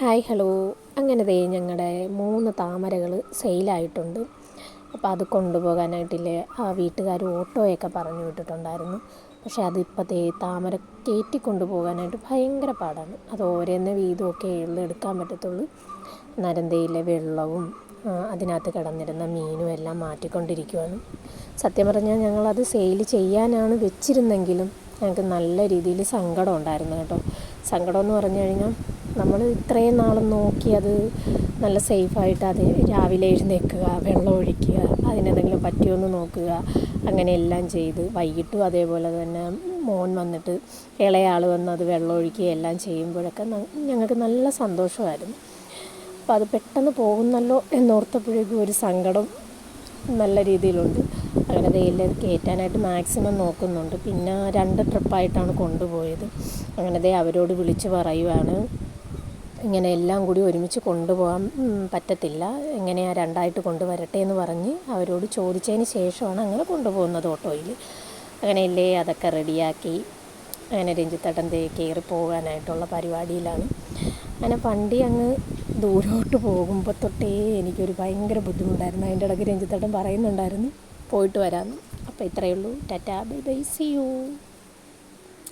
Hi hello. അങ്ങനെ ദേ ഞങ്ങളുടെ 3 താമരകൾ സെയിലായിട്ടുണ്ട്. അപ്പോൾ അത് കൊണ്ടുപോകാനായിട്ടില്ലേ ആ വീട്ടുകാർ ഓട്ടോയൊക്കെ പറഞ്ഞു വിട്ടിട്ടുണ്ടായിരുന്നു. പക്ഷേ അതിപ്പോൾ ദേ താമര കയറ്റി കൊണ്ടുപോകാനായിട്ട് ഭയങ്കര പാടാണ്. അത് ഓരോന്ന് വീതമൊക്കെ എടുക്കാൻ പറ്റത്തുള്ളൂ. നരന്തയിലെ വെള്ളവും അതിനകത്ത് കിടന്നിരുന്ന മീനും എല്ലാം മാറ്റിക്കൊണ്ടിരിക്കുകയാണ്. സത്യം പറഞ്ഞാൽ ഞങ്ങളത് സെയിൽ ചെയ്യാനാണ് വെച്ചിരുന്നെങ്കിലും ഞങ്ങൾക്ക് നല്ല രീതിയിൽ സങ്കടം ഉണ്ടായിരുന്നു കേട്ടോ. സങ്കടമെന്ന് പറഞ്ഞു കഴിഞ്ഞാൽ നമ്മൾ ഇത്രയും നാൾ നോക്കി അത് നല്ല സേഫായിട്ട് അത് രാവിലെ എഴുന്നേൽക്കുക, വെള്ളം ഒഴിക്കുക, അതിനെന്തെങ്കിലും പറ്റിയോന്ന് നോക്കുക, അങ്ങനെയെല്ലാം ചെയ്ത് വൈകിട്ടും അതേപോലെ തന്നെ മോൻ വന്നിട്ട് ഇളയാൾ വന്ന് അത് വെള്ളം ഒഴിക്കുക എല്ലാം ചെയ്യുമ്പോഴൊക്കെ ഞങ്ങൾക്ക് നല്ല സന്തോഷമായിരുന്നു. അപ്പോൾ അത് പെട്ടെന്ന് പോകുന്നല്ലോ എന്നോർത്തപ്പോഴേക്കും ഒരു സങ്കടം നല്ല രീതിയിലുണ്ട്. അങ്ങനെ വെയിൽ കയറ്റാനായിട്ട് മാക്സിമം നോക്കുന്നുണ്ട്. പിന്നെ 2 ട്രിപ്പായിട്ടാണ് കൊണ്ടുപോയത്. അങ്ങനെ അവരോട് വിളിച്ച് പറയുവാണ്, ഇങ്ങനെ എല്ലാം കൂടി ഒരുമിച്ച് കൊണ്ടുപോകാൻ പറ്റത്തില്ല, എങ്ങനെയാണ് 2ആയിട്ട് കൊണ്ടുവരട്ടെ എന്ന് പറഞ്ഞ് അവരോട് ചോദിച്ചതിന് ശേഷമാണ് അങ്ങനെ കൊണ്ടുപോകുന്നത് ഓട്ടോയിൽ. അങ്ങനെയല്ലേ അതൊക്കെ റെഡിയാക്കി അങ്ങനെ രഞ്ജിത്തേട്ടൻ കയറി പോകാനായിട്ടുള്ള പരിപാടിയിലാണ്. അങ്ങനെ വണ്ടി അങ്ങ് ദൂരോട്ട് പോകുമ്പോൾ തൊട്ടേ എനിക്കൊരു ഭയങ്കര ബുദ്ധിമുട്ടായിരുന്നു. അതിൻ്റെ ഇടയ്ക്ക് രഞ്ജിത്തേട്ടൻ പറയുന്നുണ്ടായിരുന്നു പോയിട്ട് വരാമെന്ന്. അപ്പോൾ ഇത്രയേ ഉള്ളൂ. Tata bye bye, see U.